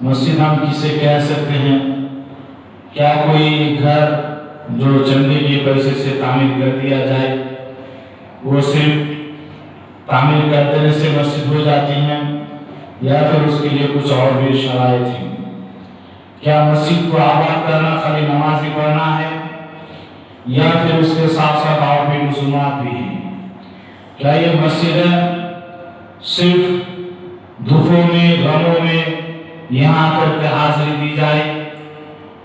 مسجد ہم کسے کہہ سکتے ہیں؟ کیا کوئی گھر جو چندے کے پیسے سے تعمیر کر دیا جائے وہ صرف تعمیر کر دینے سے مسجد ہو جاتی ہیں، یا پھر اس کے لیے کچھ اور بھی شرائط ہیں؟ کیا مسجد کو آباد کرنا خالی نماز ہی پڑھنا ہے، یا پھر اس کے ساتھ ساتھ اور بھی رسومات بھی ہیں؟ کیا یہ مسجدیں صرف دکھوں میں غموں میں یہاں کر کے حاضری دی جائے،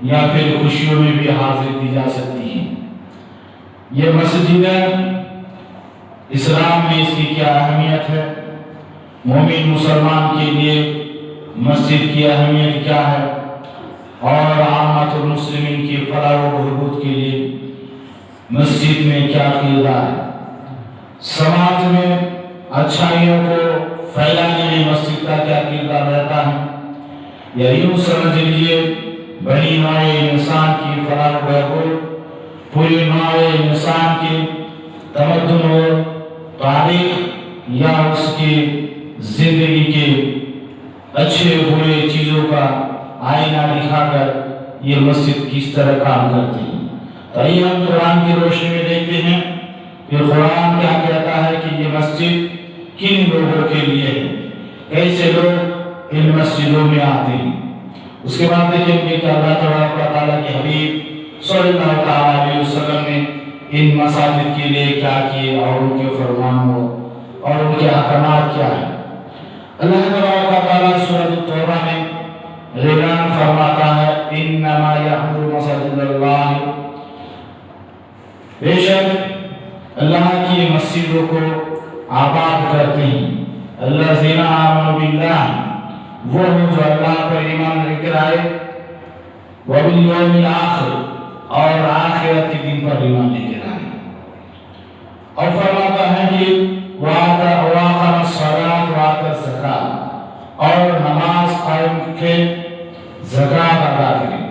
یا پھر خوشیوں میں بھی حاضری دی جا سکتی ہیں؟ یہ مسجدیں اسلام میں اس کی کیا اہمیت ہے؟ مومن مسلمان کے لیے مسجد کی اہمیت کیا ہے؟ اور عامت المسلمین کی فلاح و بہبود کے لیے مسجد میں کیا کردار ہے؟ سماج میں اچھائیوں کو پھیلانے میں مسجد کا کیا کردار رہتا ہے؟ یا یوں سمجھ لیجیے بڑی نوع انسان کی فلاح و بہبود، پوری نوع انسان کی تمدن و تاریخ یا اس کی زندگی کے اچھے برے چیزوں کا آئینہ دکھا کر یہ مسجد کس طرح کام کرتی ہے۔ تو یہ ہم قرآن کی روشنی میں دیکھتے ہیں کہ قرآن کیا کہتا ہے کہ یہ مسجد کن لوگوں کے لیے ہے، کیسے لوگ ان مسجدوں میں آتے ہیں۔ اس کے بعد دیکھیں گے کہ اللہ تبارک و تعالیٰ کے حبیب صلی اللہ علیہ وسلم نے ان مساجد کے لیے کیا کیے اور ان کے فرمان اور ان کے احکامات کیا ہیں۔ اللہ تبارک و تعالیٰ سورۃ التوبہ میں اعلان فرماتا ہے انما یعمر مساجد اللہ، بے شک اللہ کی مسجدوں کو آباد کرتے ہیں الذین آمنوا باللہ، وہ ہیں جو اللہ پر ایمان لے کر آئے، وبالیوم الآخر، اور آخرت کے دن پر ایمان لے کر آئے، اور فرماتا ہے کہ وَأَقَامَ الصَّلَاةَ وَآتَى الزَّكَاةَ، اور نماز قائم کے زکوٰۃ ادا کریں،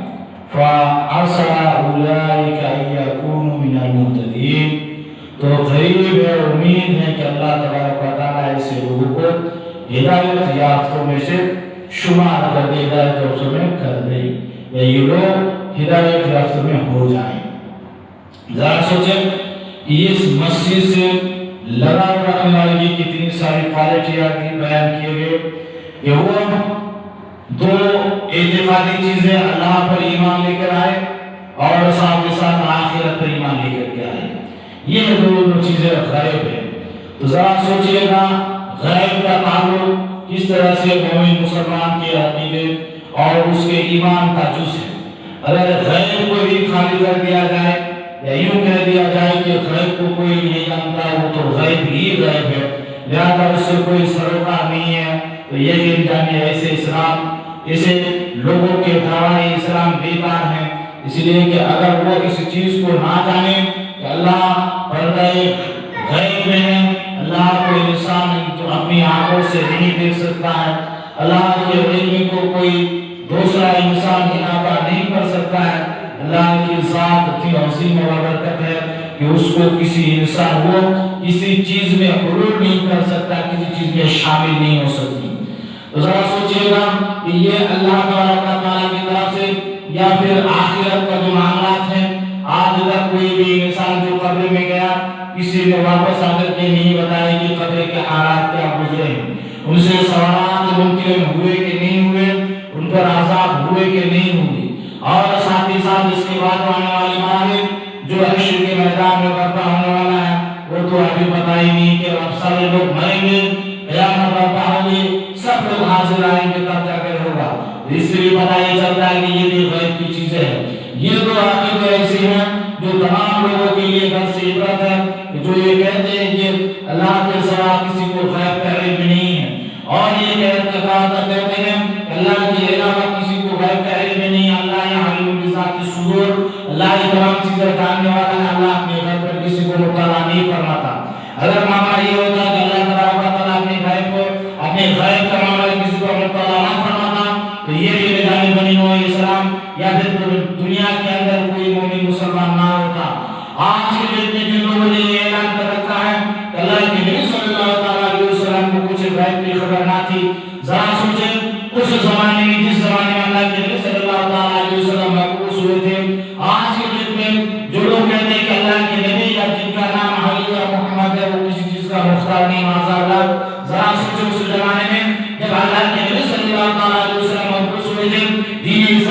فَعَسَىٰ أُولَٰئِكَ أَن يَكُونُوا مِنَ الْمُهْتَدِينَ، تو قریب ہے، امید ہے کہ اللہ تبارک و تعالیٰ ایسے لوگوں کو ہدایت یافتوں میں سے شمار کر دے، ہدایت یافتوں میں کر دے، یا یہ لوگ ہدایت یافتوں میں ہو جائیں۔ ذرا سوچیں کہ اس مسجد سے لگاؤ رکھنے والی کی کتنی ساری کوالٹیاں بیان کیے گئے کہ وہ دو اعتقادی چیزیں، اللہ پر ایمان لے کر آئے اور ساتھ کے ساتھ آخرت پر ایمان لے کر کے آئے، یہ دو چیزیں غیب ہیں۔ تو ذرا سوچئے گا غیب کا تعلق کس طرح سے مومن مسلمان کے عقیدے اور اس کے ایمان کا جز ہے۔ اگر غیب کو بھی خالی کر دیا جائے یا یوں کہہ دیا جائے کہ غیب کو کوئی نہیں جانتا، وہ تو غیب ہی غیب ہے، لہذا اس سے کوئی سروکار نہیں ہے، تو یقین جانیے ایسے لوگوں کے دعوی اسلام بیکار ہیں، اس لیے کہ اگر وہ اس چیز کو نہ جانے کہ اللہ پردہ غیب میں ہے، اللہ کو انسان جو اپنی آنکھوں سے نہیں دیکھ سکتا ہے، اللہ کے علم کو کوئی دوسرا انسان احاطہ نہیں کر سکتا ہے، اللہ کی ذات اتنی عظیم و برکت ہے کہ اس کو کسی انسان وہ کسی چیز میں حلول نہیں کر سکتا، کسی چیز میں شامل نہیں ہو سکتی۔ تو ذرا سوچئے گا کہ یہ اللہ تعالیٰ کی طرف سے یا پھر آخرت کا جو معاملات ہیں، آج تک کوئی بھی انسان جو قبر میں گیا کسی نے واپس آ کر کے نہیں بتایا کہ قبر کے حالات کیا گزرے ہیں، ان سے سوالات ممکن ہوئے کہ نہیں ہوئے، ان پر عذاب ہوئے کہ نہیں ہوئے، اور ساتھ ہی ساتھ اس کے بعد آنے والے مراحل جو حشر کے میدان میں برپا ہونے والا ہے وہ تو ابھی پتہ ہی نہیں کہ اب سارے لوگ مریں گے، قیامت برپا ہوگی، سب لوگ حاضر آئیں گے، تب جا کر ہوگا۔ اس سے بھی پتہ یہ چلتا ہے کہ یہ بھی غیب کی چیزیں ہیں۔ یہ دو عقیدے ایسے ہیں جو تمام لوگوں کے لیے درس عبرت ہے، جو یہ کہتے ہیں کہ اللہ کے سوا کسی کو غیب کا علم نہیں ہے، اور یہ کہتے ہیں کہ اللہ کے علاوہ کسی کو غیب کا علم نہیں ہے، اللہ یعلم بذات الصدور، اللہ یہ تمام چیزیں جاننے والا ہے، اللہ اپنے غیب پر کسی کو مطلع نہیں فرماتا۔ اگر معاملہ یہ ہوتا ہے کہ اللہ تبارک و تعالیٰ اپنے غیب کا معاملہ کسی کو مطلع نہ فرماتا، تو یہ بھی نظام بنی نوع اسلام یا پھر دنیا کے اندر کوئی مومن مسلمان نہ ہوتا۔ آج کے ڈیٹ میں جن لوگوں نے یہ اعلان کر رکھا ہے کہ اللہ کے نبی صلی اللہ علیہ وسلم کو کچھ غیب کی خبر نہ تھی، ذرا سوچیں اس زمانے میں جس زمانے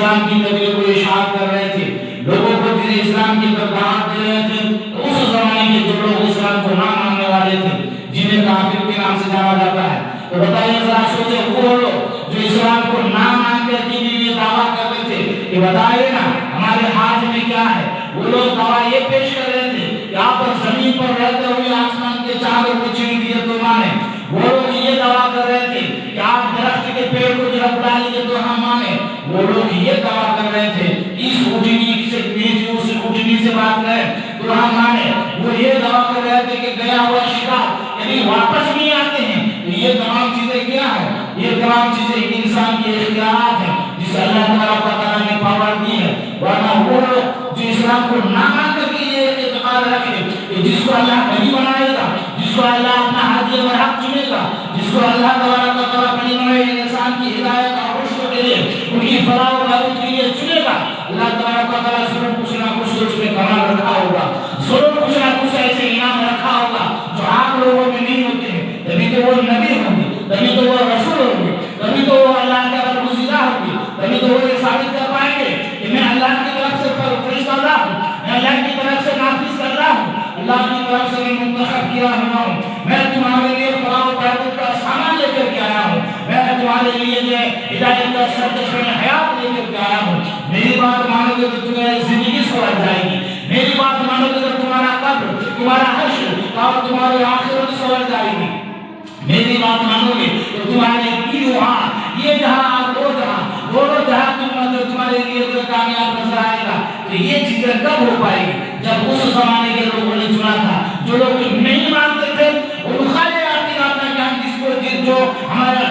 اسلام کی تبلیغ کو اشاعت کر رہے تھے، لوگوں کو دین اسلام کی طرف دعوت دے رہے تھے، تو اس زمانے کے جو لوگ اسلام کو نہ ماننے والے تھے، جنہیں کافر کے نام سے جانا جاتا ہے، تو بتائیے ذرا سوچے وہ لوگ جو اسلام کو نہ مان کر کے یہ دعویٰ کر رہے تھے کہ بتائیے نا ہمارے ہاتھ میں کیا ہے، وہ لوگ دعویٰ یہ پیش کر رہے تھے کہ آپ زمین پر رہتے ہوئے آسمان کے چاندوں کو چین دیے تو مانے، وہ لوگ یہ دعویٰ کر رہے تھے کہ آپ درخت کے پیڑ کو جب اڑا لیجیے تو ہم مانے، وہ لوگ یہ دعویٰ کر رہے تھے اس اٹھنی سے جو اس اٹھنی سے بات کریں تو ہم مانے، وہ یہ دعویٰ کر رہے تھے کہ گیا ہوا شکار یعنی واپس نہیں آتے ہیں، تو یہ تمام چیزیں کیا ہیں؟ یہ تمام چیزیں ایک انسان کی اختیارات ہیں جسے اللہ تعالیٰ نے پاور دی ہے، ورنہ وہ لوگ جو اسلام کو نہ مان کر کے یہ اعتقاد رکھے کہ جس کو اللہ نبی بنائے گا، جس کو اللہ اپنا ہادی اور حق چنے گا، جس کو اللہ تعالیٰ بنی بنائے انسان کی ہدایت اور رشد کے لیے ان کی فلاح و بہبود کے لیے چنے گا، اللہ تعالیٰ ضرور کچھ نہ کچھ اس میں کمال رکھا ہوگا، ضرور کچھ نہ کچھ ایسے انعام رکھا ہوگا جو عام لوگوں میں نہیں ہوتے ہیں، تبھی تو وہ نبی ہوں گے، تبھی تو وہ رسول ہوں گے، تبھی تو وہ اللہ کا برگزیدہ ہوں گے، تبھی تو وہ یہ ثابت کر پائیں گے کہ میں اللہ کی طرف سے فرشتہ اللہ ہوں، میں اللہ کی طرف سے نافذ کر رہا ہوں، اللہ کی طرف سے میں منتخب کیا ہوا ہوں، میں تمہارے لیے فلاح و بہبود کا سامان لے کر کے آیا ہوں، میں تمہارے لیے جو ہے ہدایت کا سرچشمہ حیات لے کر کے آیا ہوں، میری بات مانو گے تو تمہیں زندگی سنور جائے گی، میری بات مانو گے تو تمہارا قبر، تمہارا حشر اور تمہاری آخرت سنور جائے گی، میری بات مانو گے تو تمہارے کی وہاں یہ جہاں اور وہ جہاں دونوں جہاں تمہارے لیے جو کامیاب نظر آئے گا، تو یہ چیزیں کب ہو پائے گی؟ جب اس زمانے کے لوگوں نے چنا تھا، جو لوگ نہیں مانتے تھے ان خالی آتی آتا کہ ہم جس کو جو ہمارے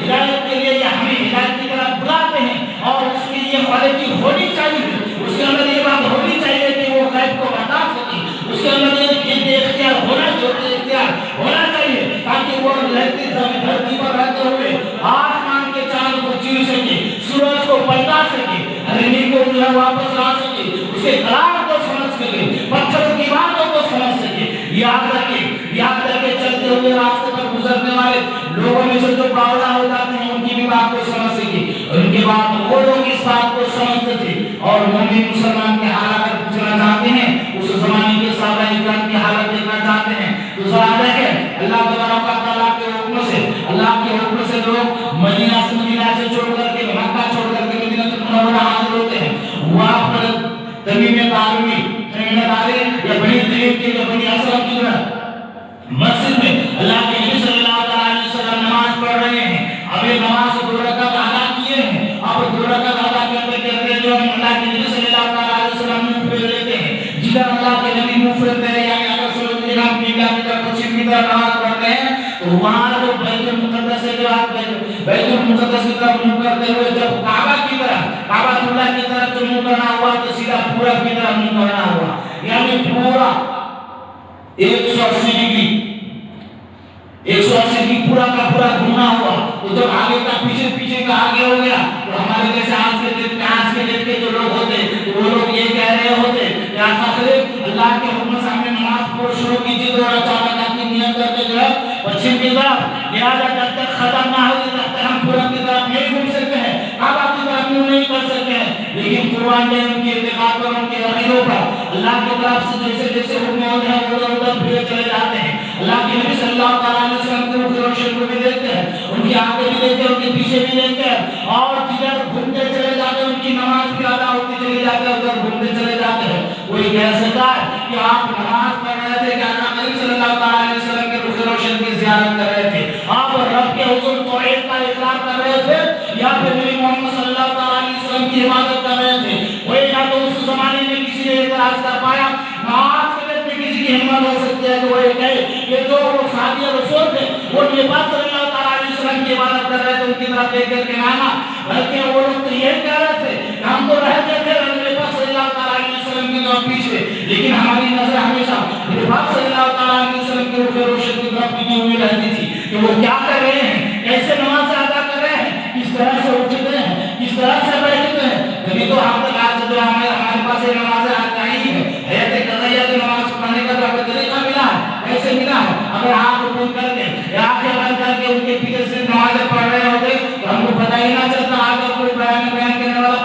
ہدایت کے لیے یا ہمیں ہدایت کی طرف بلاتے ہیں اور اس کی یہ کوالٹی ہونی چاہیے، اس کے اندر یہ بات ہونی چاہیے کہ وہ غیب کو بتا سکے، اس کے اندر یہ اختیار ہونا چاہیے تاکہ وہ لہتی دھرتی پر رہتے ہوئے آسمان کے چاند کو چیر سکے، سورج کو پلٹا سکے، ہرنی کو جو ہے واپس لا سکے، اس کے کلام کو سمجھ سکے، پتھروں کی باتوں کو سمجھ سکے، یاد رکھے چلتے ہوئے راستے پر گزرنے والے لوگوں میں سے جو باولا ہو جاتے ہیں ان کی بھی بات کو سمجھ سکے، ان کے بعد وہ لوگ اس بات کو سمجھتے تھے اور مومن مسلمان کے حالات پر پوچھنا چاہتے ہیں، اس زمانے کے صحابہ اکرام کی حالت دیکھنا چاہتے ہیں، تو ذرا دیکھیں اللہ تعالیٰ کے حکم سے، اللہ کے حکم سے لوگ مدینہ سے چھوڑ کر کے مکہ چھوڑ کر کے مدینہ منورہ حاضر ہوتے ہیں، وہاں پر تمیم داری یا بنی تمیم کی بنی اسلم کی مسجد میں اللہ کے نبی صلی اللہ علیہ وسلم نماز پڑھ رہے ہیں، اب یہ نماز دو رکعت ادا کیے ہیں، اب دو رکعت ادا کرتے کرتے جو اللہ کے نبی صلی اللہ علیہ وسلم منہ پھیر لیتے ہیں، جدھر اللہ کے نبی منہ پھیرتے ہیں یعنی اگر صلی اللہ علیہ وسلم کی طرف نماز پڑھتے ہیں تو وہاں جو بیت المقدس سے جو بیت المقدس کی طرف منہ کرتے ہوئے جب کعبہ اللہ کی طرف جو منہ کرنا ہوا تو سیدھا پورب کی طرف منہ کرنا ہوا، یعنی پورا 180 ڈگری پورا کا پورا گھومنا ہوا، تو جب آگے کا پیچھے کا آگے ہو گیا تو ہمارے جیسے آج کے ڈیٹ کے جو لوگ ہوتے تو وہ لوگ یہ کہہ رہے ہوتے کہ اللہ کے حکم سے ہمیں نماز پڑھ شروع کیجیے تو اچانک کی نیت کرتے جو ہے پچھم کی طرف، لہٰذا جب تک ختم نہ ہوگی تب تک ہم پورب کی طرف نہیں گھوم سکتے ہیں، کعبہ کی طرف نہیں کر سکتے ہیں، لیکن قرآن نے ان کی اعتقاد پر ان کے عقیدوں پر اللہ کی طرف سے جیسے جیسے حکم ہوتے ہیں وہ ادھر پھر چلے جاتے ہیں، اللہ کے نبی صلی اللہ علیہ وسلم کے روح روشن کو بھی دیکھتے ہیں، ان کی آگے بھی دیکھتے ہیں، ان کے پیچھے بھی دیکھتے ہیں، اور جدھر گھومتے چلے جاتے ہیں ان کی نماز بھی ادا ہوتی چلی جاتی ہے، ادھر گھومتے چلے جاتے ہیں، کوئی کہہ سکتا ہے کہ آپ نماز پڑھ رہے تھے کہ اللہ نبی صلی اللہ علیہ وسلم کے روح روشن کی زیارت کر رہے تھے، آپ رب کے حضور توحید کا اقرار کر رہے تھے یا پھر نبی محمد صلی اللہ علیہ وسلم کی عبادت کر رہے تھے؟ کوئی نہ تو اس زمانے میں کسی نے اعتراض کر پایا، نہ آج کے دن میں کسی کی ہمت ہو سکتی ہے کہ وہ یہ کہے کہ جو وہ صحابہ رسول تھے وہ نبی پاک صلی اللہ علیہ وسلم کی عبادت کر رہے تھے، ان کی طرف دیکھ کر کے نہ، بلکہ وہ لوگ تو یہ کہہ رہے تھے کہ ہم تو رہتے تھے نبی پاک صلی اللہ علیہ وسلم کے طرف پیچھے، لیکن ہماری نظر ہمیشہ نبی پاک صلی اللہ علیہ وسلم کے روح روشن کی طرف ٹکی ہوئی رہتی تھی کہ وہ کیا کر رہے ہیں، کیسے نماز ادا کر رہے ہیں، کس طرح سے اٹھتے ہیں، کس طرح سے بیٹھتے ہیں، تبھی تو ہم تک آج جو ہمارے پاس یہ نماز آئی ہے، حیات قضائیہ کی نماز پڑھنے کا جو ہمیں طریقہ ملا ہے، کیسے ملا ہے؟ اگر آپ حکم کر کے یا آنکھیں بند کر کے ان کے پیچھے سے نمازیں پڑھ رہے ہوتے تو ہم کو پتہ ہی نہ چلتا، اگر کوئی بیان کرنے والا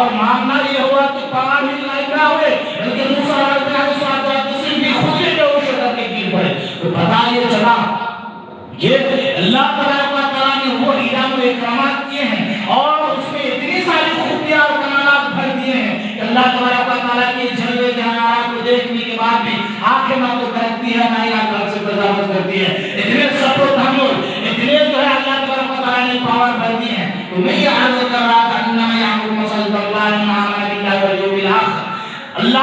اور ماننا یہ ہوا کہ پہاڑ ہی غائب نہ ہوئے بلکہ موسیٰ علیہ السلام بھی خود ہی جو شکر کے گر پڑے. تو پتا یہ چلا کہ اللہ تعالیٰ نے وہ انعام و اکرامات کیے ہیں اور اس میں اتنی ساری خوبیاں اور کمالات بھر دیے ہیں کہ اللہ تعالیٰ کے جلوے جلالات کو دیکھنے کے بعد بھی آنکھیں نہ تو کرتی ہے نہ ہی آنکھ سے تجاوز کرتی ہے. اتنے صبر و تحمل، اتنے جو ہے اللہ تعالیٰ نے پاور بھر دی ہے. تو میں یہ عرض کر رہا تھا انما یعمر مسجد اللہ من آمن باللہ والیوم الاخر. اللہ